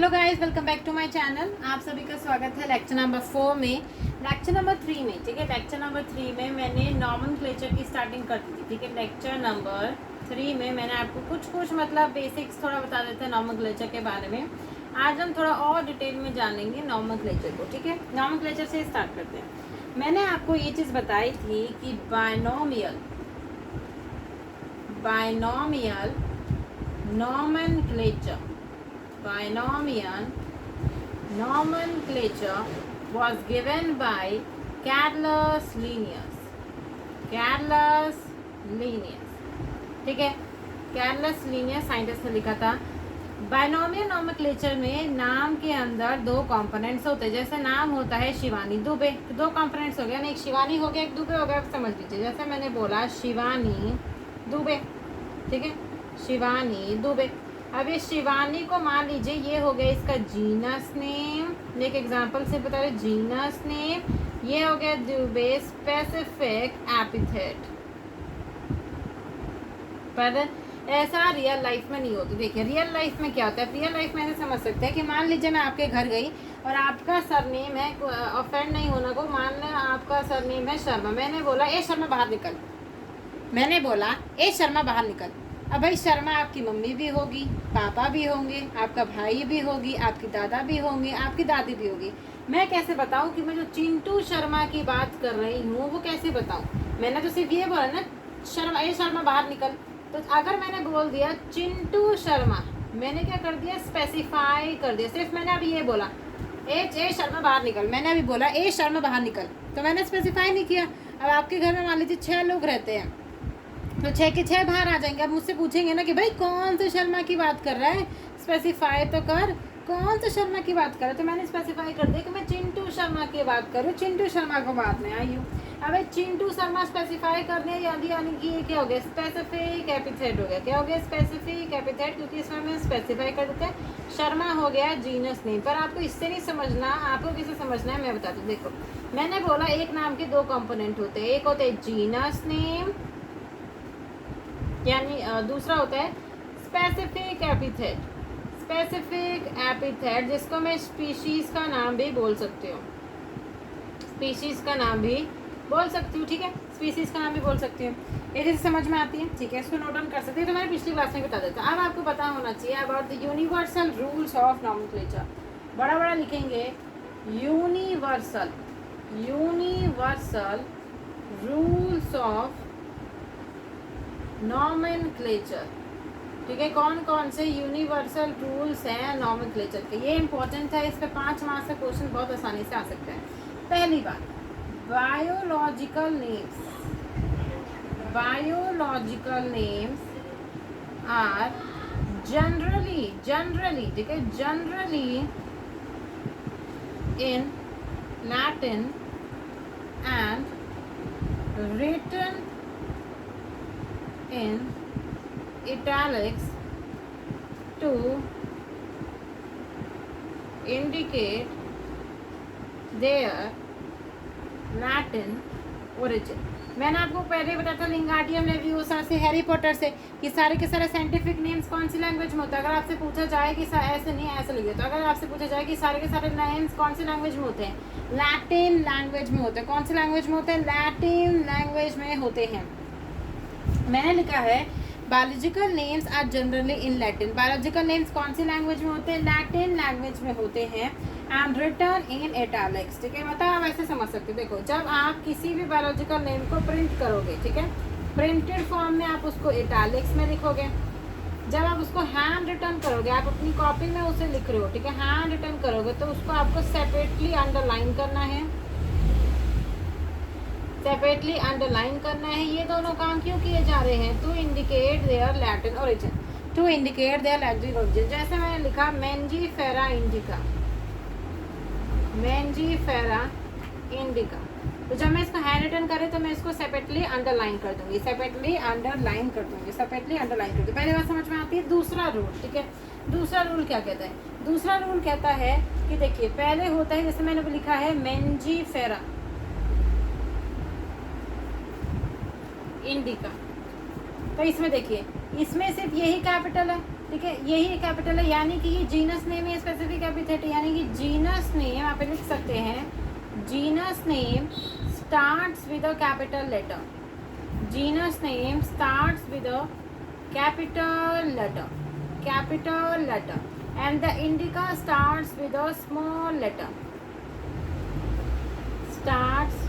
Hello guys, welcome back to my channel. आप सभी का स्वागत है लेक्चर नंबर 4 में। लेक्चर नंबर 3 में, ठीक है, लेक्चर नंबर 3 में मैंने नॉमेनक्लेचर की स्टार्टिंग कर दी थी। ठीक है, लेक्चर नंबर 3 में मैंने आपको कुछ मतलब बेसिक्स थोड़ा बता देते हैं नॉमेनक्लेचर के बारे में। आज हम थोड़ा और डिटेल में जानेंगे नॉमेनक्लेचर को। ठीक है, नॉमेनक्लेचर से स्टार्ट करते हैं। मैंने आपको ये चीज़ बताई थी कि binomial binomial nomenclature was given by Carolus Linnaeus। ठीक है, कैरलस लीनियस साइंटिस्ट ने लिखा था। बायनोमियल नोमेनक्लेचर में नाम के अंदर दो कंपोनेंट्स होते हैं। जैसे नाम होता है शिवानी दुबे, तो दो कंपोनेंट्स हो गया ना, एक शिवानी हो गया, एक दुबे हो गया। आप समझ लीजिए, जैसे मैंने बोला शिवानी दुबे, ठीक है, शिवानी दुबे। अब ये शिवानी को मान लीजिए ये हो गया इसका जीनस नेम। एक एग्जांपल से बता रहे, जीनस नेम। ये हो गया दुबे स्पेसिफिक एपिथेट। पर ऐसा रियल लाइफ में नहीं होता। देखिए रियल लाइफ में क्या होता है, रियल लाइफ में ऐसे समझ सकते हैं कि मान लीजिए मैं आपके घर गई और आपका सरनेम है, ऑफेंड नहीं होना को, मान लें आपका सरनेम है शर्मा। मैंने बोला ए शर्मा बाहर निकल, मैंने बोला ए शर्मा बाहर निकल। अब भाई शर्मा आपकी मम्मी भी होगी, पापा भी होंगे, आपका भाई भी होगी, आपकी दादा भी होंगे, आपकी दादी भी होगी। मैं कैसे बताऊं कि मैं जो चिंटू शर्मा की बात कर रही हूँ वो कैसे बताऊं? मैंने तो सिर्फ ये बोला ना शर्मा, ए शर्मा बाहर निकल। तो अगर मैंने बोल दिया चिंटू शर्मा, मैंने क्या कर दिया, स्पेसिफाई कर दिया। सिर्फ मैंने अभी ये बोला ए शर्मा बाहर निकल, मैंने अभी बोला ए शर्मा बाहर निकल, तो मैंने स्पेसिफाई नहीं किया। अब आपके घर में मान लीजिए 6 लोग रहते हैं, तो 6 के 6 बाहर आ जाएंगे। अब मुझसे पूछेंगे ना कि भाई कौन से शर्मा की बात कर रहा है, स्पेसिफाई तो कर, कौन से शर्मा की बात कर रहा है। तो मैंने स्पेसिफाई कर दिया कि मैं चिंटू शर्मा की बात कर रही हूँ, चिंटू शर्मा को बात में आई हूँ। अब चिंटू शर्मा स्पेसिफाई कर दिया, यानी कि ये क्या हो गया, स्पेसिफिक एपिथेट हो गया। क्या हो गया, स्पेसिफिक एपिथेट, क्योंकि इसमें हम स्पेसिफाई कर देते हैं। शर्मा हो गया जीनस नेम। पर आपको इससे नहीं समझना, आपको किसे समझना है मैं बताती हूँ। देखो मैंने बोला एक नाम के दो कंपोनेंट होते हैं, एक होते हैं जीनस नेम, यानी दूसरा होता है स्पेसिफिक एपिथेट। स्पेसिफिक एपिथेट जिसको मैं स्पीशीज का नाम भी बोल सकती हूँ, स्पीशीज का नाम भी बोल सकती हूँ। ठीक है, स्पीशीज का नाम भी बोल सकती हूँ। ये जैसे समझ में आती है, ठीक है, इसको नोट डाउन कर सकते हैं। तो मैंने पिछली क्लास में बता देता। अब आपको पता होना चाहिए about the universal rules of nomenclature. बड़ा बड़ा लिखेंगे यूनिवर्सल रूल्स ऑफ नॉमेनक्लेचर। ठीक है, कौन कौन से यूनिवर्सल रूल्स हैं नॉमेनक्लेचर के, ये इंपॉर्टेंट है। इस पे 5 मार्क्स का क्वेश्चन बहुत आसानी से आ सकता है। पहली बात, बायोलॉजिकल नेम्स आर जनरली, ठीक है, generally in Latin and written in italics to indicate their Latin origin। मैंने आपको पहले बताया था लिंगार्डियम लेवियोसा से, हैरी पॉटर से, कि सारे के सारे साइंटिफिक नेम्स कौन सी लैंग्वेज में होता है। अगर आपसे पूछा जाए कि ऐसे नहीं, ऐसे लिखिए, तो अगर आपसे पूछा जाए कि सारे के सारे नेम्स कौन सी लैंग्वेज में होते हैं, लैटिन लैंग्वेज में होते हैं। कौन सी लैंग्वेज में होते हैं, लैटिन लैंग्वेज में होते हैं। मैंने लिखा है biological names are generally in Latin. Biological names कौन सी लैंग्वेज में होते हैं, लैटिन लैंग्वेज में होते हैं। And written in italics. ठीक है, मतलब आप ऐसे समझ सकते हो। देखो जब आप किसी भी बायोलॉजिकल नेम को प्रिंट करोगे, ठीक है, प्रिंटेड फॉर्म में आप उसको इटैलिक्स में लिखोगे। जब आप उसको हैंड रिटन करोगे, आप अपनी कॉपी में उसे लिख रहे हो, ठीक है, हैंड रिटन करोगे, तो उसको आपको सेपरेटली अंडरलाइन करना है, सेपरेटली अंडरलाइन करना है। ये दोनों काम क्यों किए जा रहे हैं, to indicate their Latin origin, to indicate their Latin origin. जैसे मैंने लिखा मेंजीफेरा इंडिका, मेंजीफेरा इंडिका, तो जब मैं इसको हैंड रिटन करें तो मैं इसको सेपरेटली अंडरलाइन कर दूंगी, सेपरेटली अंडरलाइन कर दूंगी। पहले बात समझ में आती है। दूसरा रूल, ठीक है, दूसरा रूल क्या कहता है, दूसरा रूल कहता है कि देखिए पहले होता है, जैसे मैंने लिखा है मेंजीफेरा इंडिका, तो इसमें देखिए इसमें सिर्फ यही कैपिटल है, ठीक है, यही कैपिटल है, यानी कि ये जीनस नेम है, स्पेसिफिक एपिथेट, यानी कि जीनस नेम आप लिख सकते हैं, genus name starts with a capital letter, genus name starts with a capital letter and the indica starts with a small letter, starts,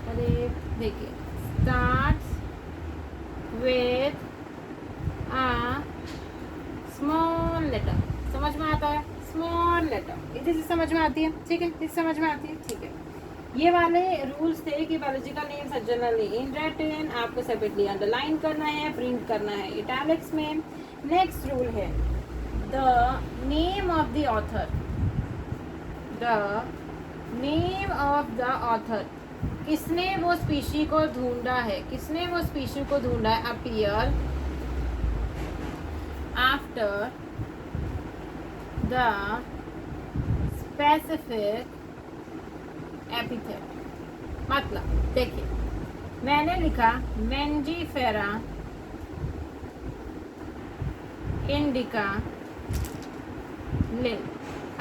अरे देखिए, starts with a small letter, समझ में आता है, स्मॉल लेटर, इधर से समझ में आती है, ठीक है, इधर समझ में आती है, ठीक है। ये वाले रूल्स थे कि biological names are generally in written, आपको सेपरेटली अंडरलाइन करना है, प्रिंट करना है इटैलिक्स में। Next rule is the name of the author, the name of the author, किसने वो स्पीशी को ढूंढा है, किसने वो स्पीशी को ढूंढा है, appear after the specific epithet. मतलब देखिए, मैंने लिखा मेंजीफेरा इंडिका लिन।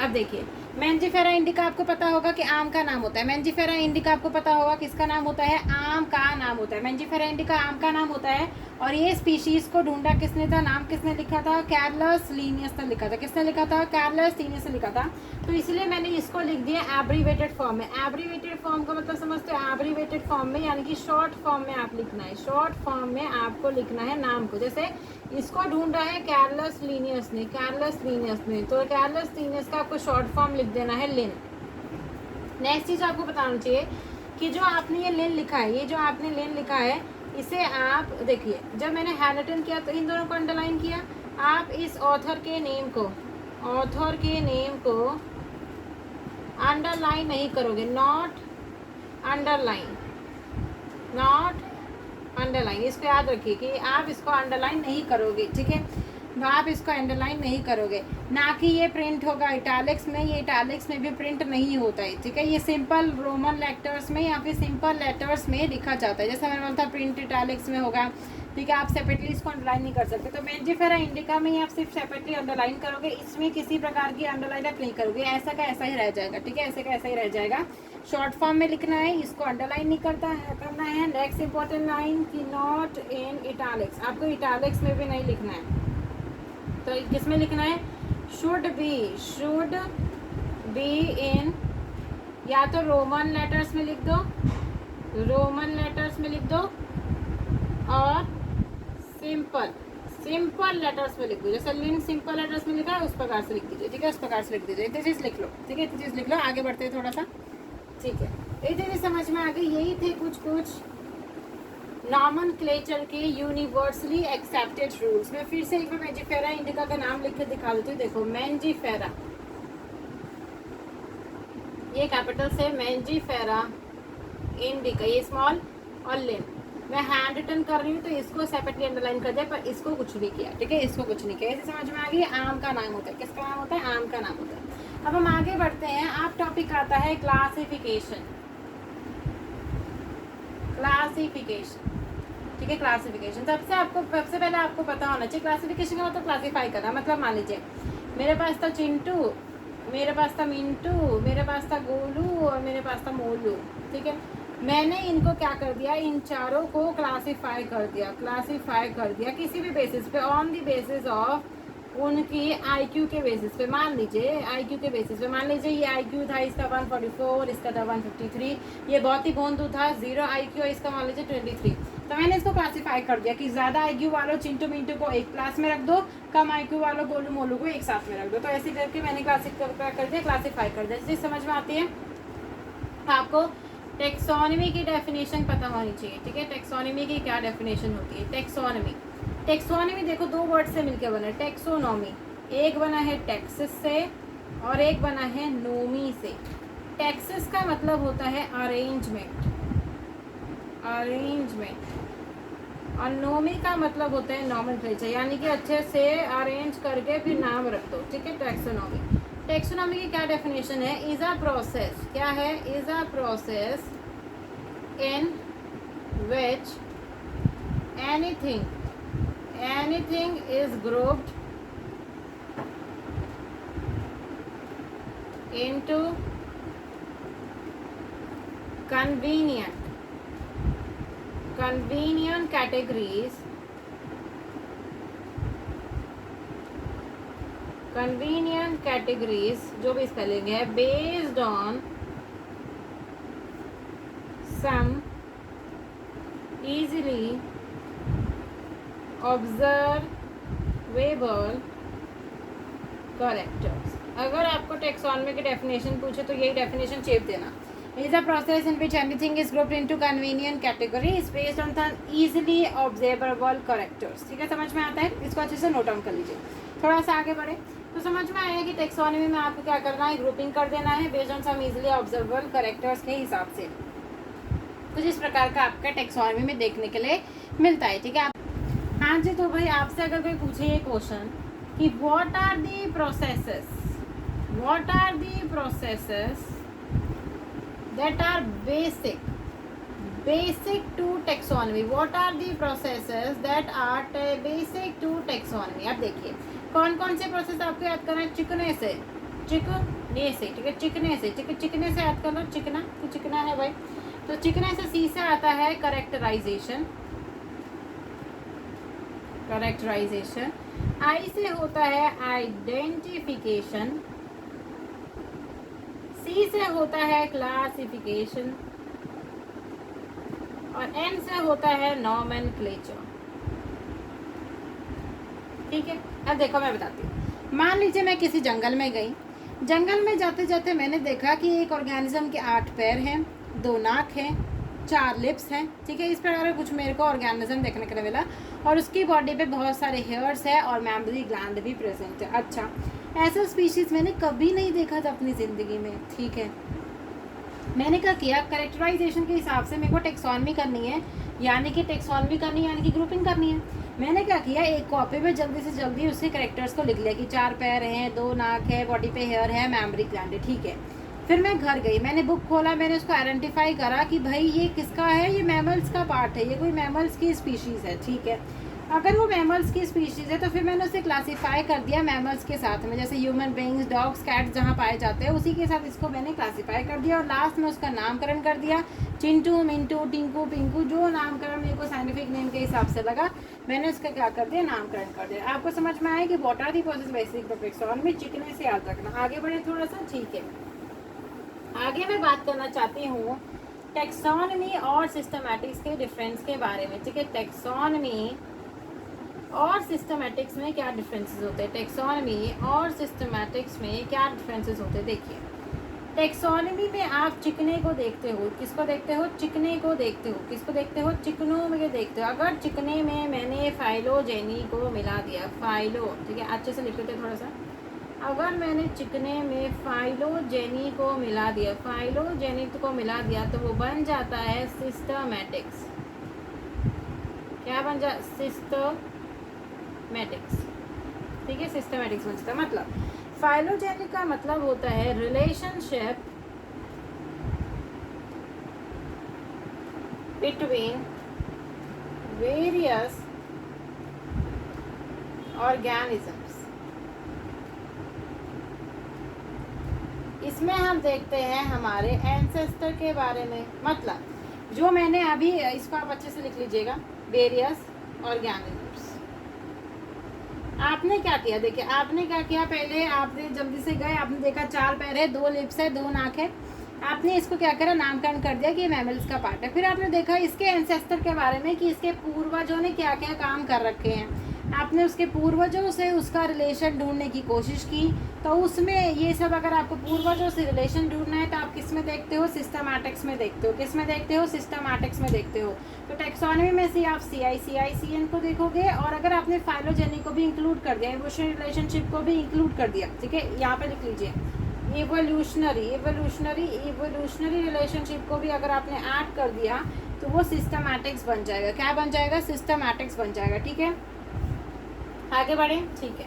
अब देखिए, मेंजीफेरा इंडिका आपको पता होगा कि आम का नाम होता है, मेंजीफेरा इंडिका आपको पता होगा किसका नाम होता है, आम का नाम होता है, मेंजीफेरा इंडिका आम का नाम होता है। और ये स्पीशीज को ढूंढा किसने था, नाम किसने लिखा था, कैरलस लीनियस ने लिखा था, किसने लिखा था, कैरलस लीनियस ने लिखा था। तो इसलिए मैंने इसको लिख दिया एब्रीवेटेड फॉर्म में। एब्रीवेटेड फॉर्म का मतलब समझते हो, एब्रीवेटेड फॉर्म में यानी कि शॉर्ट फॉर्म में आप लिखना है, शॉर्ट फॉर्म में आपको लिखना है नाम को। जैसे इसको ढूंढा है कैरलस लीनियस ने, कैरलस लीनियस ने, तो कैरलस लीनियस का आपको शॉर्ट फॉर्म लिख देना है लिन। नेक्स्ट चीज़ आपको बताना चाहिए कि जो आपने ये लिन लिखा है, ये जो आपने लिन लिखा है, इसे आप देखिए, जब मैंने हैमिल्टन किया तो इन दोनों को अंडरलाइन किया। आप इस ऑथर के नेम को, ऑथर के नेम को अंडरलाइन नहीं करोगे, नॉट अंडरलाइन, नॉट अंडरलाइन, इसको याद रखिए कि आप इसको अंडरलाइन नहीं करोगे, ठीक है, आप इसको अंडरलाइन नहीं करोगे। ना कि ये प्रिंट होगा इटैलिक्स में, ये इटैलिक्स में भी प्रिंट नहीं होता है, ठीक है, ये सिंपल रोमन लेटर्स में या फिर सिंपल लेटर्स में लिखा जाता है। जैसे मैंने बोला था प्रिंट इटैलिक्स में होगा, ठीक है, आप सेपरेटली इसको अंडरलाइन नहीं कर सकते। तो मेंजीफेरा इंडिका में ही आप सिर्फ सेपरेटली अंडरलाइन करोगे, इसमें किसी प्रकार की अंडरलाइन आप नहीं करोगे, ऐसा का ऐसा ही रह जाएगा, ठीक है, ऐसे का ऐसा ही रह जाएगा। शॉर्ट फॉर्म में लिखना है, इसको अंडरलाइन नहीं करना है। नेक्स्ट इंपॉर्टेंट लाइन की नॉट इन इटैलिक्स, आपको इटैलिक्स में भी नहीं लिखना है, तो किसमें लिखना है, शुड बी इन, या तो रोमन लेटर्स में लिख दो, रोमन लेटर्स में लिख दो, और सिंपल लेटर्स में लिख दो। जैसे लिन सिंपल लेटर्स में लिखा है उस प्रकार से लिख दीजिए, ठीक है, उस प्रकार से लिख दीजिए। इतनी चीज़ लिख लो, ठीक है, इतनी चीज़ लिख लो। आगे बढ़ते हैं थोड़ा सा, ठीक है, इतनी चीज़ समझ में आ गई। यही थे कुछ नॉमेनक्लेचर के यूनिवर्सली एक्सेप्टेड रूल्स। मैं फिर से एक बार मेंजीफेरा इंडिका का नाम लिख के दिखा देती हूँ। देखो, मेंजीफेरा, ये कैपिटल से मेंजीफेरा इंडिका, ये स्मॉल, और लिन। मैं हैंड रिटन कर रही हूँ तो इसको सेपरेटली अंडरलाइन कर दिया, पर इसको कुछ नहीं किया, ठीक है, इसको कुछ नहीं किया। ऐसे समझ में आ गई, आम का नाम होता है, किसका नाम होता है, आम का नाम होता है। अब हम आगे बढ़ते हैं। आप टॉपिक आता है क्लासिफिकेशन, क्लासिफिकेशन, ठीक है, क्लासिफिकेशन। सबसे पहले आपको पता होना चाहिए क्लासिफिकेशन का मतलब क्लासीफाई करना। मतलब मान लीजिए मेरे पास था चिंटू, मेरे पास था मिंटू, मेरे पास था गोलू और मेरे पास था मोलू, ठीक है। मैंने इनको क्या कर दिया, इन चारों को क्लासीफाई कर दिया किसी भी बेसिस पे, ऑन द बेसिस ऑफ उनकी आईक्यू के बेसिस पे। मान लीजिए आईक्यू के बेसिस पे, मान लीजिए ये आईक्यू था इसका 144, इसका था 153, ये बहुत ही भोंदू था 0 आईक्यू, इसका मान लीजिए 23। तो मैंने इसको क्लासीफाई कर दिया कि ज़्यादा आईक्यू वालों चिंटू मिंटू को एक क्लास में रख दो, कम आईक्यू वालों गोलू मोलू को एक साथ में रख दो। तो ऐसे करके मैंने क्लासीफाई कर दिया। चीज़ समझ में आती है। आपको टेक्सोनमी की डेफिनेशन पता होनी चाहिए, ठीक है। टेक्सोनमी की क्या डेफिनेशन होती है, टेक्सोनमी देखो दो वर्ड से मिलकर बना है, टेक्सोनॉमी। एक बना है टेक्सिस से और एक बना है नोमी से। टेक्सिस का मतलब होता है अरेंजमेंट, और नोमी का मतलब होता है नॉमेनक्लेचर, यानी कि अच्छे से अरेंज करके फिर नाम रख दो, ठीक है। टेक्सोनॉमी की क्या डेफिनेशन है, इज अ प्रोसेस, क्या है, is a process in which anything is grouped into convenient categories, जो भी स्पेलिंग है, based on some easily observable characters। अगर आपको टेक्सोनमी की डेफिनेशन पूछे तो यही डेफिनेशन चेप देना। is a process in which anything is grouped into convenient categories based on the easily observable characters। ठीक है, समझ में आता है? इसको अच्छे से नोट डाउन कर लीजिए। थोड़ा सा आगे बढ़े तो समझ में आया कि टेक्सोनमी में आपको क्या करना है, ग्रुपिंग कर देना है based on some easily observable characters के हिसाब से। कुछ इस प्रकार का आपका टेक्सोनमी में देखने के लिए मिलता है। ठीक है, हाँ जी। तो भाई आपसे अगर कोई पूछे ये क्वेश्चन कि what are the processes that are basic to taxonomy, what are the processes that are basic to taxonomy। अब देखिए कौन कौन से प्रोसेस आपको याद करना है। चिकने से, ठीक है, चिकने से याद करना। चिकना तो चिकना है भाई, तो चिकने से सी से आता है करेक्टराइजेशन। आई से होता है आइडेंटिफिकेशन। सी से होता है क्लासिफिकेशन और एन से होता है नॉमेनक्लेचर। ठीक है, अब देखो मैं बताती हूँ। मान लीजिए मैं किसी जंगल में गई, जंगल में जाते जाते मैंने देखा कि एक ऑर्गेनिज्म के 8 पैर हैं, 2 नाक हैं, 4 लिप्स हैं। ठीक है, इस प्रकार कुछ मेरे को ऑर्गेनिज्म देखने के लिए मिला और उसकी बॉडी पे बहुत सारे हेयर्स है और मैमरी ग्लैंड भी प्रेजेंट है। अच्छा, ऐसा स्पीशीज मैंने कभी नहीं देखा था अपनी ज़िंदगी में। ठीक है, मैंने क्या किया, करेक्टराइजेशन के हिसाब से मेरे को टेक्सोनमी करनी है, यानी कि ग्रुपिंग करनी है। मैंने क्या किया, एक कॉपी में जल्दी से जल्दी उसके करेक्टर्स को लिख लिया कि 4 पैर हैं, 2 नाक है, बॉडी पे हेयर है, मैमरी ग्लैंड है। ठीक है, फिर मैं घर गई, मैंने बुक खोला, मैंने उसको आइडेंटिफाई करा कि भाई ये किसका है, ये मैमल्स का पार्ट है, ये कोई मैमल्स की स्पीशीज़ है। ठीक है, अगर वो मैमल्स की स्पीशीज़ है तो फिर मैंने उसे क्लासीफाई कर दिया मैमल्स के साथ में, जैसे ह्यूमन बीइंग्स, डॉग्स, कैट्स जहाँ पाए जाते हैं उसी के साथ इसको मैंने क्लासीफाई कर दिया और लास्ट में उसका नामकरण कर दिया। चिंटू, मिंटू, टिंकू, पिंकू, जो नामकरण मेरे को साइंटिफिक नेम के हिसाब से लगा मैंने उसका क्या कर दिया, नामकरण कर दिया। आपको समझ में आया कि what are the process basic taxonomy, चिकने से याद रखना। आगे बढ़े थोड़ा सा। ठीक है, आगे मैं बात करना चाहती हूँ टेक्सोनमी और सिस्टमैटिक्स के डिफरेंस के बारे में। ठीक है, टेक्सोनमी और सिस्टमैटिक्स में क्या डिफरेंसेस होते हैं, टेक्सोनमी और सिस्टमैटिक्स में क्या डिफरेंसेस होते हैं। देखिए, टेक्सोनमी में आप चिकने को देखते हो, किसको देखते हो, चिकने को देखते हो, किसको देखते हो, चिकनों में देखते हो। अगर चिकने में मैंने फाइलोजेनी को मिला दिया, ठीक है, अच्छे से लिख लेते थोड़ा सा। अगर मैंने चिकने में फाइलोजेनी को मिला दिया, तो वो बन जाता है सिस्टमैटिक्स। क्या बन जा, सिस्टमैटिक्स। ठीक है, सिस्टमैटिक्स बन जाता है। मतलब फाइलोजेनिक का मतलब होता है रिलेशनशिप बिटवीन वेरियस ऑर्गेनिजम्स। इसमें हम देखते हैं हमारे एंसेस्टर के बारे में। मतलब जो मैंने अभी, इसको आप अच्छे से लिख लीजिएगा, वेरियस ऑर्गेनिजम्स। आपने क्या किया, देखिए आपने क्या किया, पहले आपने जल्दी से गए, आपने देखा 4 पैर है, 2 लिप्स है, 2 नाक है, आपने इसको क्या करा, नामकरण कर दिया कि ये मैमल्स का पार्ट है। फिर आपने देखा इसके एंसेस्टर के बारे में कि इसके पूर्वजों ने क्या क्या काम कर रखे हैं, आपने उसके पूर्वजों से उसका रिलेशन ढूंढने की कोशिश की। तो उसमें ये सब, अगर आपको पूर्वजों से रिलेशन ढूंढना है तो आप किस में देखते हो, सिस्टमैटिक्स में देखते हो। किस में देखते हो, सिस्टमैटिक्स में देखते हो। तो टेक्सोनमी में से आप CICICN को देखोगे और अगर आपने फाइलोजेनी को भी इंक्लूड कर दिया, इवोल्यूशनरी रिलेशनशिप को भी इंक्लूड कर दिया। ठीक है, यहाँ पे लिख लीजिए इवोल्यूशनरी रिलेशनशिप को भी अगर आपने ऐड कर दिया तो वो सिस्टमैटिक्स बन जाएगा। क्या बन जाएगा, सिस्टमैटिक्स बन जाएगा। ठीक है, आगे बढ़ें। ठीक है,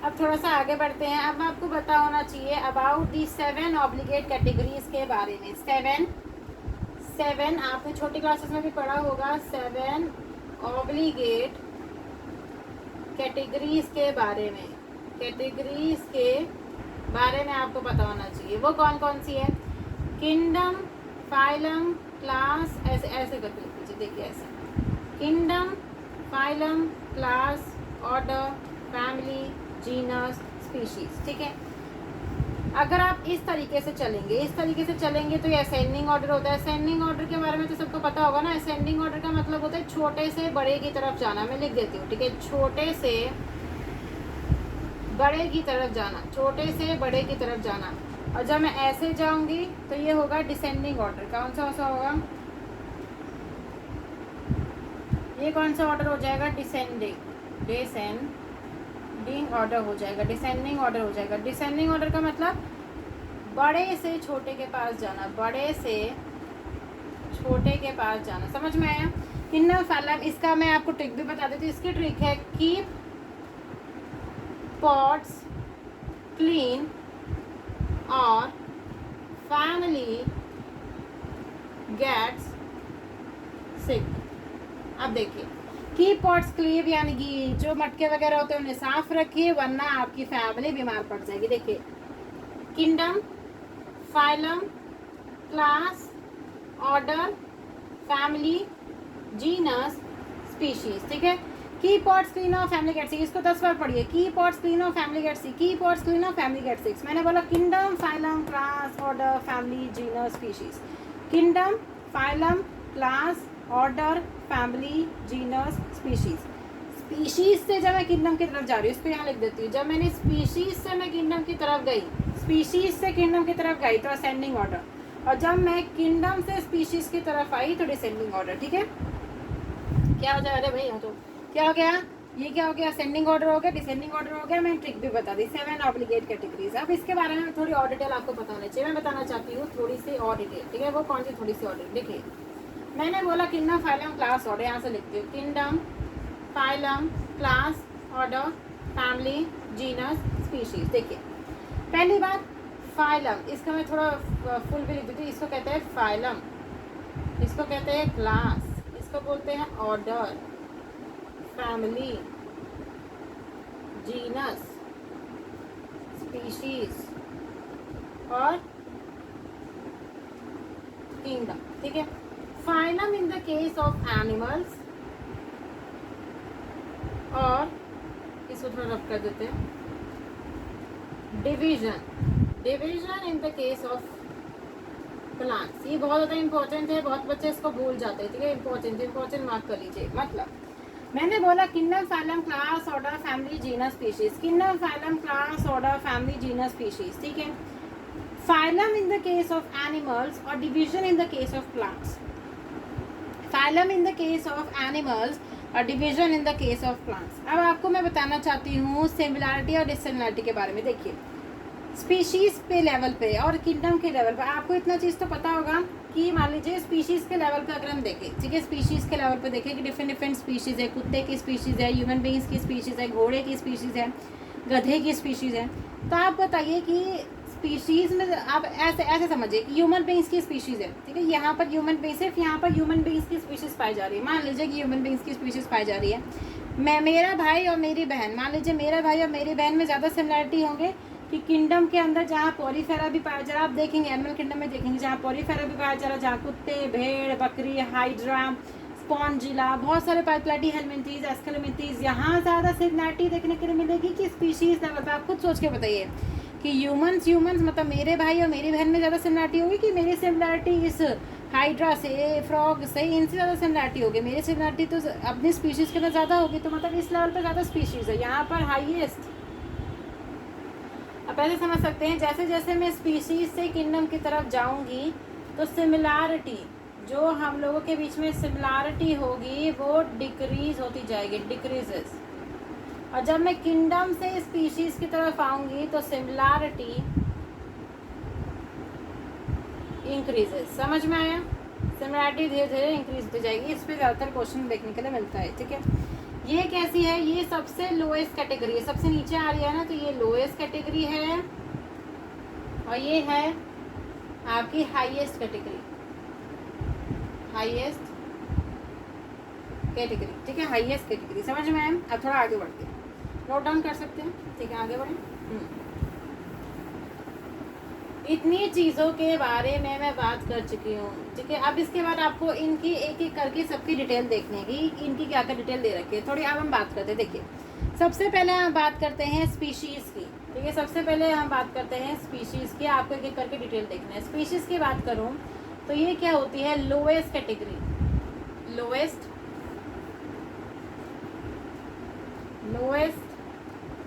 अब थोड़ा सा आगे बढ़ते हैं। अब आपको पता होना चाहिए अबाउट दी 7 ऑब्लिगेट कैटेगरीज के बारे में। 7 आपने छोटी क्लासेस में भी पढ़ा होगा, 7 ऑब्लिगेट कैटेगरीज के बारे में। कैटेगरीज के बारे में आपको पता होना चाहिए। वो कौन कौन सी है? किंगडम, फाइलम, क्लास, ऐसे ऐसे करके लिख लीजिए। देखिए ऐसे, kingdom, phylum, class, order, family, genus, species. ठीक है, अगर आप इस तरीके से चलेंगे तो ये असेंडिंग ऑर्डर होता है। असेंडिंग ऑर्डर के बारे में तो सबको पता होगा ना। असेंडिंग ऑर्डर का मतलब होता है छोटे से बड़े की तरफ जाना। मैं लिख देती हूँ, ठीक है, छोटे से बड़े की तरफ जाना, छोटे से बड़े की तरफ जाना। और जब मैं ऐसे जाऊंगी तो ये होगा डिसेंडिंग ऑर्डर। कौन सा होगा ये? कौन सा ऑर्डर हो जाएगा? डिसेंडिंग ऑर्डर हो जाएगा, डिसेंडिंग ऑर्डर हो जाएगा। डिसेंडिंग ऑर्डर का मतलब बड़े से छोटे के पास जाना, बड़े से छोटे के पास जाना। समझ में आया? किंगडम, फाइलम, इसका मैं आपको ट्रिक भी बता देती हूँ। इसकी ट्रिक है कीप पॉट्स क्लीन और फैमिली गेट्स सिक। अब देखिए, कीप पॉट्स क्लीन यानी कि जो मटके वगैरह होते हैं उन्हें साफ रखिए, वरना आपकी फैमिली बीमार पड़ जाएगी। देखिए, kingdom, phylum, class, order, family, genus, species. ठीक है, keep pots clean of family get sick. इसको 10 बार पढ़िए। Keep pots clean of family get sick, keep pots clean of family get sick. मैंने बोला kingdom, phylum, class, order, family, genus, species. Kingdom, phylum, class, order, family, genus, species. Species से जब मैं kingdom की तरफ जा रही हूँ, इसको यहाँ लिख देती हूँ। जब मैंने स्पीशीज से मैं किंगडम की तरफ गई, स्पीशीज से किंगडम की तरफ गई तो असेंडिंग ऑर्डर, और जब मैं किंगडम से स्पीशीज की तरफ आई तो डिसेंडिंग ऑर्डर। ठीक है, क्या हो जाएगा भाई? तो क्या हो गया? ये क्या हो गया? असेंडिंग ऑर्डर हो गया, डिसेंडिंग ऑर्डर हो गया। मैंने ट्रिक भी बता दी, 7 ऑब्लिगेट कैटेगरीज। अब इसके बारे में थोड़ी और डिटेल आपको पता होना चाहिए। मैं बताना चाहती हूँ थोड़ी सी और डिटेल। ठीक है, वो कौन सी थोड़ी सी और डिटेल? देखिए, मैंने बोला किंगडम, फाइलम, क्लास, ऑर्डर। यहाँ से लिखती हूँ, kingdom, phylum, class, order, family, genus, species. देखिए, पहली बात फाइलम, इसका मैं थोड़ा फुल भी लिख देती हूँ। इसको कहते हैं फाइलम, इसको कहते हैं क्लास, इसको बोलते हैं ऑर्डर, फैमिली, जीनस, स्पीशीज और किंगडम। ठीक है, phylum in the case of animals, और इसको थोड़ा रफ कर देते हैं, division in the case of plants. ये बहुत ज़्यादा इंपॉर्टेंट है, बहुत बच्चे इसको भूल जाते हैं। ठीक है, इंपॉर्टेंट मार्क कर लीजिए। मतलब मैंने बोला kingdom, phylum, class, order, family, genus, species. Kingdom, phylum, class, order, family, genus, species. ठीक है, phylum in the case of animals और division in the case of plants. Phylum in the case of animals और division in the case of plants. अब आपको मैं बताना चाहती हूँ सिमिलैरिटी और डिसिमिलैरिटी के बारे में। देखिए, स्पीशीज पे लेवल पे और किंगडम के लेवल पे आपको इतना चीज़ तो पता होगा कि मान लीजिए स्पीशीज के लेवल पे अगर हम देखें, ठीक है, स्पीशीज के लेवल पे देखें कि डिफरेंट स्पीशीज है। कुत्ते की स्पीशीज है, ह्यूमन बींग्स की स्पीशीज है, घोड़े की स्पीशीज है, गधे की स्पीशीज है। तो आप बताइए कि स्पीशीज में आप ऐसे समझिए कि ह्यूमन बींग्स की स्पीशीज है। ठीक है, यहाँ पर ह्यूमन बींग, सिर्फ यहाँ पर ह्यूमन बींग्स की स्पीशीज पाई जा रही है। मान लीजिए कि ह्यूमन बींग्स की स्पीशीज पाई जा रही है। मेरा भाई और मेरी बहन, मान लीजिए मेरा भाई और मेरी बहन में ज़्यादा सिमिलैरिटी होंगे कि किंगडम के अंदर जहाँ पॉलीफेरा भी पाया जा रहा है। आप देखेंगे एनिमल किंगडम में देखेंगे जहाँ पॉलीफेरा भी पाया जा रहा है, जहाँ कुत्ते, भेड़, बकरी, हाइड्रा, स्पॉन्जिला, बहुत सारे पाइपलाटी, हेलमिंथीज, एस्केलेमिंथीज, यहाँ ज़्यादा सिमिलैरिटी देखने के लिए मिलेगी कि स्पीशीज लेवल पर। आप खुद सोच के बताइए कि ह्यूमंस मतलब मेरे भाई और मेरी बहन में ज़्यादा सिमिलैरिटी होगी कि मेरी सिमिलैरिटी इस हाइड्रा से, फ्रॉग से, इनसे ज़्यादा सिमिलैरिटी होगी? मेरी सिमिलैरिटी तो अपनी स्पीशीज़ के अंदर ज़्यादा होगी। तो मतलब इस लेवल पर ज़्यादा स्पीशीज़ है, यहाँ पर हाईएस्ट। अब ऐसे समझ सकते हैं, जैसे जैसे मैं स्पीशीज से किंगडम की तरफ जाऊंगी तो सिमिलैरिटी, जो हम लोगों के बीच में सिमिलैरिटी होगी वो डिक्रीज होती जाएगी, डिक्रीजेस। और जब मैं किंगडम से स्पीशीज की तरफ आऊंगी तो सिमिलैरिटी इंक्रीजेस। समझ में आया? सिमिलैरिटी धीरे धीरे इंक्रीज होती जाएगी। इस पर ज़्यादातर क्वेश्चन देखने के लिए मिलता है। ठीक है, ये कैसी है? ये सबसे लोएस्ट कैटेगरी है, सबसे नीचे आ रही है ना, तो ये लोएस्ट कैटेगरी है और ये है आपकी हाईएस्ट कैटेगरी, हाईएस्ट कैटेगरी। ठीक है, हाईएस्ट कैटेगरी। समझ में आया? अब थोड़ा आगे बढ़ते हैं, नोट डाउन कर सकते हैं। ठीक है, आगे बढ़ें। इतनी चीज़ों के बारे में मैं बात कर चुकी हूँ, ठीक है। अब इसके बाद आपको इनकी एक एक करके सबकी डिटेल देखने की, इनकी क्या क्या डिटेल दे रखी है थोड़ी। अब हम बात करते हैं, देखिए सबसे पहले हम बात करते हैं स्पीशीज़ की, ठीक है। सबसे पहले हम बात करते हैं स्पीशीज़ की, आपको एक एक करके डिटेल देखना है। स्पीशीज़ की बात करूँ तो ये क्या होती है, लोएस्ट कैटेगरी, लोएस्ट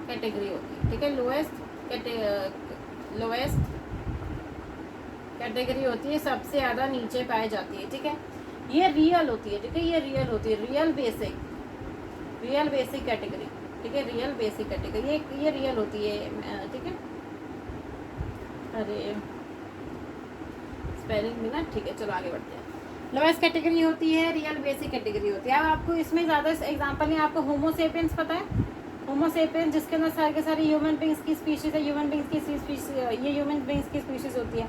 कैटेगरी होती है, ठीक है। लोएस्ट कैटेगरी होती है, सबसे ज़्यादा नीचे पाई जाती है, ठीक है। ये रियल होती है, ठीक है, ये रियल होती है, रियल बेसिक कैटेगरी, ठीक है, रियल बेसिक कैटेगरी ये रियल होती है, ठीक है। अरे स्पेलिंग भी ना, ठीक है, चलो आगे बढ़ते हैं। लोएस्ट कैटेगरी होती है, रियल बेसिक कैटेगरी होती है। अब आपको इसमें ज़्यादा एग्जांपल नहीं, आपको होमोसेपियंस पता है, होमोसेपियंस जिसके अंदर सारे के सारे ह्यूमन बींग्स की स्पीशीज़ है, ह्यूमन बींग्स की स्पीशीज़, ये ह्यूमन बींग्स की स्पीशीज़ होती है,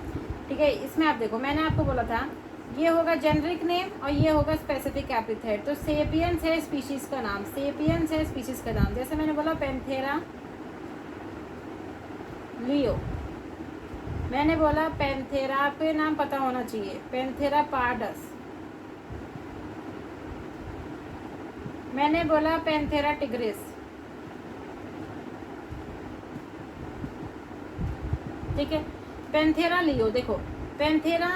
ठीक है। इसमें आप देखो, मैंने आपको बोला था ये होगा जेनरिक नेम और ये होगा स्पेसिफिक एपिथेट। तो सेपियंस है स्पीशीज़ का नाम, सेपियंस है स्पीशीज़ का नाम। जैसे मैंने बोला पैंथेरा लियो, मैंने बोला पैंथेरा, आपको ये नाम पता होना चाहिए, पैंथेरा पार्डस, मैंने बोला पैंथेरा टिग्रिस, ठीक है। पैंथेरा लियो, देखो पैंथेरा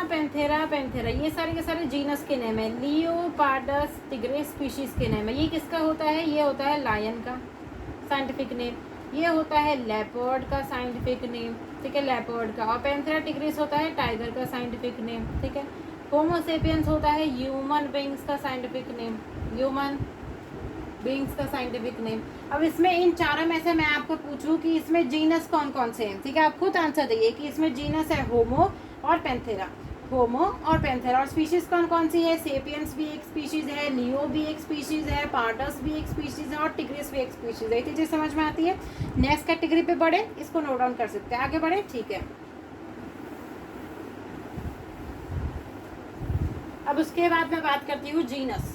ये सारे के सारे जीनस के नेम है। लियो पार्डस टिग्रिस स्पीशीज के नेम है। ये किसका होता है, ये होता है लायन का साइंटिफिक नेम, ये होता है लेपर्ड का साइंटिफिक नेम, ठीक है, लेपर्ड का। और पैंथेरा टिग्रिस होता है टाइगर का साइंटिफिक नेम, ठीक है। होमोसेपियंस होता है ह्यूमन बींग्स का साइंटिफिक नेम, ह्यूमन बींग्स का साइंटिफिक नेम। अब इसमें इन चारों में से मैं आपको पूछूं कि इसमें जीनस कौन कौन से हैं, ठीक है, आप खुद आंसर दिए कि इसमें जीनस है होमो और पैंथेरा, होमो और पैंथेरा। और स्पीशीज कौन कौन सी है, सेपियंस भी एक स्पीशीज है, लियो भी एक स्पीशीज है, पार्डस भी एक स्पीशीज है और टिग्रिस भी एक स्पीशीज है। ये चीज़ें समझ में आती है। नेक्स्ट कैटेगरी पे बढ़े, इसको नोट डाउन कर सकते हैं, आगे बढ़े, ठीक है। अब उसके बाद मैं बात करती हूँ जीनस।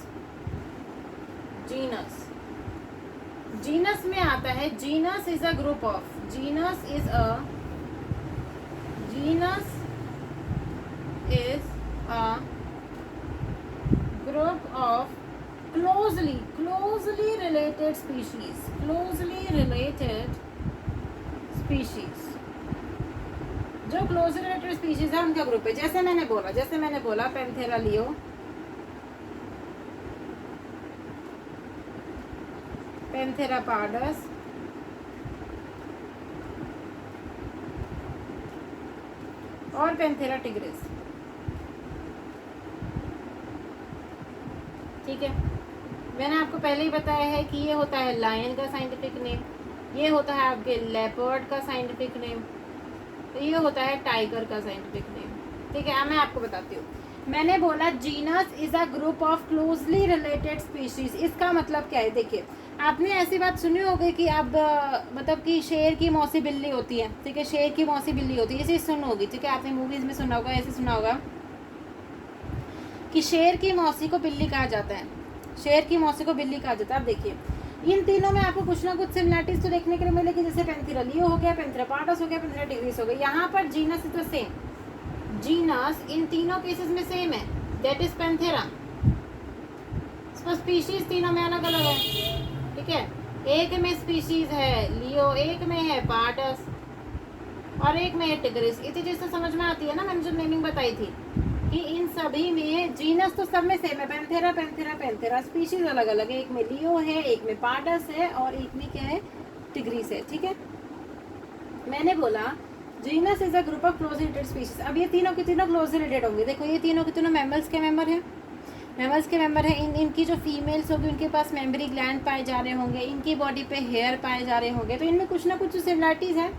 जीनस में आता है, genus is a group of, genus is a group of closely related species, जो क्लोजली रिलेटेड स्पीशीज है उनका ग्रुप है। जैसे मैंने बोला पैंथेरा लियो, पैंथेरा पार्डस, और पैंथेरा टिग्रिस, ठीक है। मैंने आपको पहले ही बताया है कि ये होता है लायन का साइंटिफिक नेम, ये होता है आपके लेपर्ड का साइंटिफिक नेम, तो ये होता है टाइगर का साइंटिफिक नेम, ठीक है। अब मैं आपको बताती हूँ, मैंने बोला genus is a group of closely related species. इसका मतलब क्या है, देखिए आपने ऐसी बात सुनी होगी कि अब मतलब कि शेर की मौसी बिल्ली होती है, ठीक है, शेर की मौसी बिल्ली होती है, ये चीज़ सुनी होगी, ठीक है, आपने मूवीज में सुना होगा, ऐसे सुना होगा कि शेर की मौसी को बिल्ली कहा जाता है, शेर की मौसी को बिल्ली कहा जाता है। अब देखिए इन तीनों में आपको कुछ ना कुछ सिमिलरिटीज तो देखने के लिए मिलेगी, जैसे पैंथेरा लियो हो गया, पैंथेरा पार्डस हो गया, पैंथेरा टिग्रिस हो गया। यहाँ पर genus is the same, genus in तीनों केसेस में सेम है, दैट इज पैंथेरा। स्पीशीज तीनों में अलग अलग है, ठीक है। एक में स्पीशीज है लियो, एक में है पार्डस और एक में है टिग्रिस। इतनी चीज़ तो समझ में आती है ना, मैंने जो नेमिंग बताई थी कि इन सभी में जीनस तो सब में सेम है, पैंथेरा, स्पीशीज अलग अलग है, एक में लियो है, एक में पार्डस है और एक में क्या है, टिग्रिस है, ठीक है। मैंने बोला genus is a group of close related species. अब ये तीनों के तीनों क्लोज रिलेटेड होंगे। देखो ये तीनों के तीनों मैमल्स के मेंबर हैं, इनकी जो फीमेल्स होगी उनके पास मेमरी ग्लैंड पाए जा रहे होंगे, इनकी बॉडी पे हेयर पाए जा रहे होंगे, तो इनमें कुछ ना कुछ सिमिलरिटीज़ है,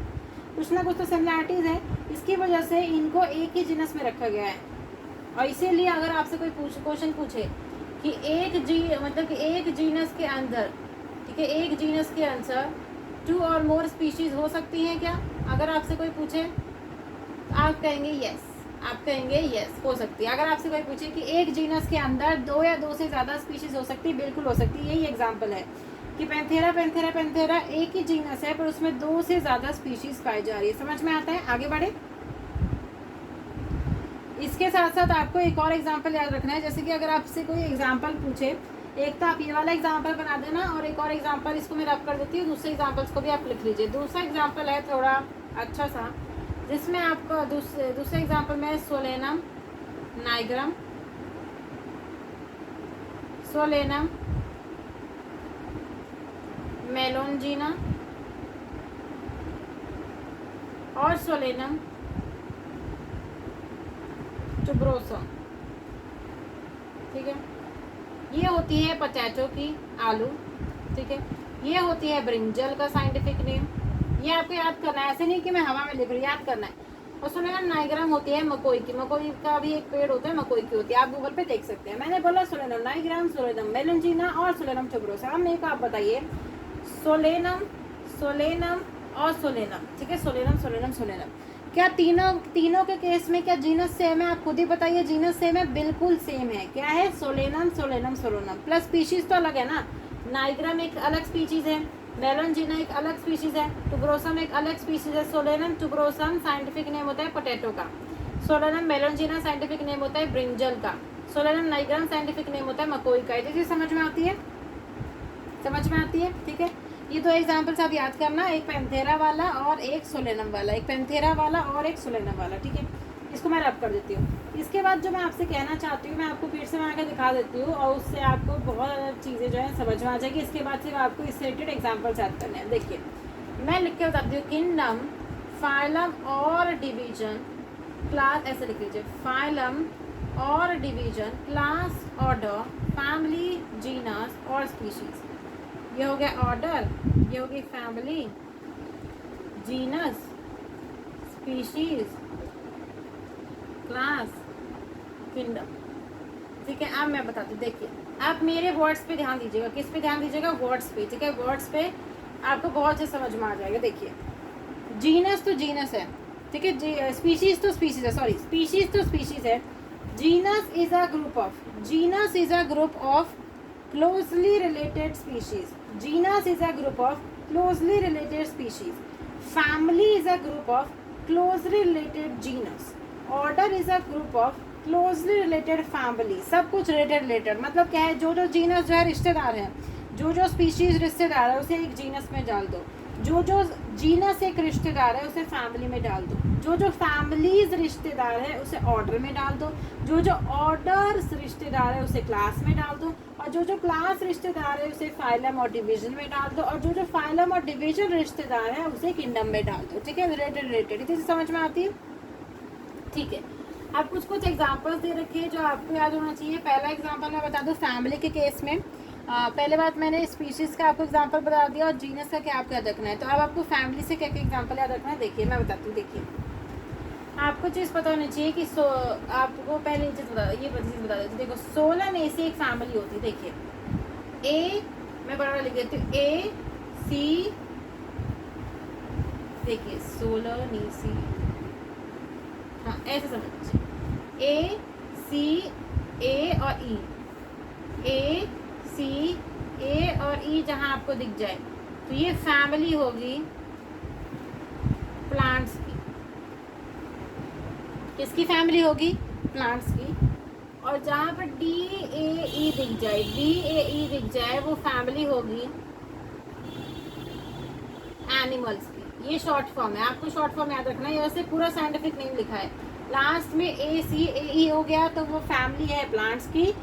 इसकी वजह से इनको एक ही जीनस में रखा गया है। और इसीलिए अगर आपसे कोई क्वेश्चन पूछे कि एक जीनस के अंदर, ठीक है, एक जीनस के अंदर 2 और मोर स्पीशीज हो सकती हैं क्या, अगर आपसे कोई पूछे आप कहेंगे यस, हो सकती है। अगर आपसे कोई पूछे कि एक जीनस के अंदर 2 या 2 से ज़्यादा स्पीशीज हो सकती है, बिल्कुल हो सकती है। यही एग्जांपल है कि पैंथेरा एक ही जीनस है पर उसमें 2 से ज़्यादा स्पीशीज पाई जा रही है। समझ में आता है, आगे बढ़े। इसके साथ साथ आपको एक और एग्जाम्पल याद रखना है, जैसे कि अगर आपसे कोई एग्जाम्पल पूछे, एक तो आप ये वाला एग्जाम्पल बना देना और एक और एग्जाम्पल इसको मैं रब कर देती हूँ, दूसरे एग्जाम्पल्स को भी आप लिख लीजिए। दूसरा एग्जाम्पल है थोड़ा अच्छा सा, जिसमें आपको दूसरे एग्जाम्पल में सोलेनम नाइग्रम, सोलेनम मेलोंजिना और सोलेनम टुबरोसम। ठीक है, ये होती है पोटैटो की, आलू। ठीक है, ये होती है ब्रिंजल का साइंटिफिक नेम। ये आपको याद करना है, ऐसे नहीं कि मैं हवा में लिख रही, याद करना है। और सोलेनम नाइग्राम होती है मकोई की, मकोई का भी एक पेड़ होता है, मकोई की होती है, आप गूगल पे देख सकते हैं। मैंने बोला सोलेनम नाइग्राम, सोलेनम मेलोंजिना और सोलेनम टुबरोसा। अब मेरे को आप बताइए सोलेनम, सोलेनम और सोलेनम। ठीक है, सोलेनम सोलेनम सोलेनम, क्या तीनों के केस में क्या जीनस सेम है? आप खुद ही बताइए। जीनस सेम है, बिल्कुल सेम है। क्या है? Solanum Solanum Solanum, plus species तो अलग है ना। नाइग्राम एक अलग स्पीशीज है, मेलोंजिना एक अलग स्पीशीज है, टुबरोसम एक अलग स्पीशीज है। सोलेनम टुबरोसम साइंटिफिक नेम होता है पोटैटो का, सोलेनम मेलोंजिना साइंटिफिक नेम होता है ब्रिंजल का, सोलेनम नाइग्राम साइंटिफिक नेम होता है मकोई का। ये चीज समझ में आती है? समझ में आती है? ठीक है, ये दो एग्जाम्पल्स आप याद करना, एक पैंथेरा वाला और एक सोलेनम वाला, एक पैंथेरा वाला और एक सोलेनम वाला। ठीक है, इसको मैं रब कर देती हूँ। इसके बाद जो मैं आपसे कहना चाहती हूँ, मैं आपको फिर से बना के दिखा देती हूँ और उससे आपको बहुत चीज़ें जो है समझ में आ जाएगी। इसके बाद सिर्फ आपको इससे रिलेटेड एग्जाम्पल्स याद करने हैं। देखिए, मैं लिख के बताती हूँ, किंगडम, फाइलम और डिवीजन, क्लास, ऐसे लिख लीजिए, फाइलम और division, class, order, family, genus और स्पीशीज। ये हो गया ऑर्डर, ये हो गई family, genus, species, class, kingdom. ठीक है, अब मैं बताती हूँ। देखिए, आप मेरे वर्ड्स पे ध्यान दीजिएगा। किस पे ध्यान दीजिएगा? वर्ड्स पे। ठीक है, वर्ड्स पे आपको बहुत से समझ में आ जाएगा। देखिए, जीनस तो जीनस है, ठीक है, स्पीशीज तो स्पीशीज है, सॉरी, स्पीशीज तो स्पीशीज है। Genus is a group of, genus is a group of closely related species. Genus is a group of closely related species. Family is a group of closely related genus. Order is a group of closely related family. सब कुछ related मतलब क्या है? जो genus जो है रिश्तेदार है, जो स्पीशीज रिश्तेदार है उसे एक जीनस में डाल दो, जो जीनस एक रिश्तेदार है उसे फैमिली में डाल दो, जो फैमिलीज रिश्तेदार है उसे ऑर्डर में डाल दो, जो ऑर्डर्स रिश्तेदार है उसे क्लास में डाल दो, और जो क्लास रिश्तेदार है उसे फाइलम और डिवीजन में डाल दो, और जो फाइलम और डिवीजन रिश्तेदार है उसे किंगडम में डाल दो। ठीक है, रिलेटेड इतनी समझ में आती है? ठीक है, अब कुछ एग्जाम्पल्स दे रखे हैं जो आपको याद होना चाहिए। पहला एग्जाम्पल मैं बता दूँ फैमिली के केस में। पहले बात मैंने स्पीशीज़ का आपको एग्जांपल बता दिया और जीनस का क्या आपको याद रखना है। तो अब आपको फैमिली से क्या क्या एग्जांपल याद रखना है, देखिए मैं बताती हूँ। देखिए, आपको चीज़ पता होनी चाहिए कि आपको पहले चीज़ बता देती हूँ। देखो, सोलनेसी एक फैमिली होती है। देखिए, ए, मैं बड़ा लिख देती हूँ, ए सी, देखिए सोलनेसी, हाँ ऐसे समझ लीजिए, ए सी, ए और ई, ए सी, ए और ई जहाँ आपको दिख जाए तो ये फैमिली होगी प्लांट्स की। किसकी फैमिली होगी? प्लांट्स की। और जहाँ पर डी ए ई दिख जाए, डी ए ई दिख जाए, वो फैमिली होगी एनिमल्स की। ये शॉर्ट फॉर्म है, आपको शॉर्ट फॉर्म याद रखना है। वैसे पूरा साइंटिफिक नेम लिखा है, लास्ट में ए सी ए ई हो गया तो वो फैमिली है प्लांट्स की,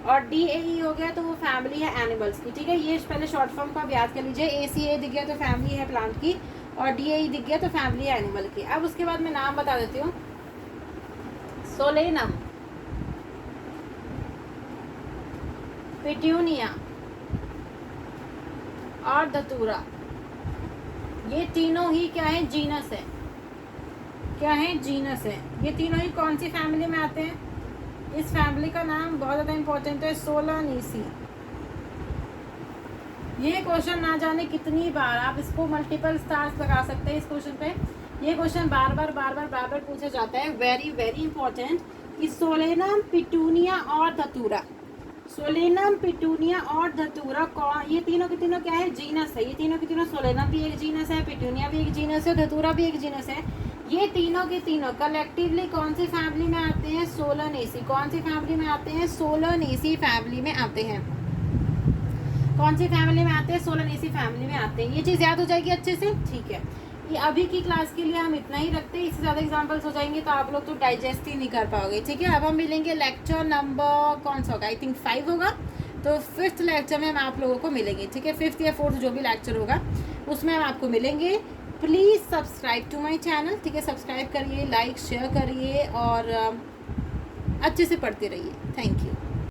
और डी ए ई हो गया तो वो फैमिली है एनिमल्स की। ठीक है, ये पहले शॉर्ट फॉर्म का आप याद कर लीजिए। ए सी ए दिख गया तो फैमिली है प्लांट की, और डी ए ई दिख गया तो फैमिली है एनिमल की। अब उसके बाद मैं नाम बता देती हूँ। सोलेनम, पिट्यूनिया और धतूरा, ये तीनों ही क्या है? जीनस है। क्या है? जीनस है। ये तीनों ही कौन सी फैमिली में आते हैं? इस फैमिली का नाम बहुत ज़्यादा इंपॉर्टेंट है, सोलानेसी। ये क्वेश्चन ना जाने कितनी बार आप इसको मल्टीपल स्टार्स लगा सकते हैं इस क्वेश्चन पे। ये क्वेश्चन बार बार पूछा जाता है, वेरी वेरी इंपॉर्टेंट, कि सोलेनम, पिटूनिया और धतूरा, सोलेनम, पिटूनिया और धतूरा कौन? ये तीनों के तीनों क्या है? जीनस है। ये तीनों के तीनों, सोलेनम भी एक जीनस है, पिटूनिया भी एक जीनस है, धतूरा भी एक जीनस है। ये तीनों के तीनों कलेक्टिवली कौन सी फैमिली में आते हैं? सोलन एसी। कौन सी फैमिली में आते हैं? सोलन एसी फैमिली में आते हैं। कौन सी फैमिली में आते हैं? सोलन एसी फैमिली में आते हैं। ये चीज़ याद हो जाएगी अच्छे से, ठीक है। ये अभी की क्लास के लिए हम इतना ही रखते हैं, इससे ज़्यादा एग्जांपल्स हो जाएंगे तो आप लोग तो डाइजेस्ट ही नहीं कर पाओगे, ठीक है। अब हम मिलेंगे लेक्चर नंबर कौन सा होगा, आई थिंक 5 होगा, तो 5th लेक्चर में हम आप लोगों को मिलेंगे, ठीक है। 5th या 4th जो भी लेक्चर होगा उसमें हम आपको मिलेंगे। Please subscribe to my channel, ठीक है। सब्सक्राइब करिए, लाइक शेयर करिए और अच्छे से पढ़ते रहिए। Thank you.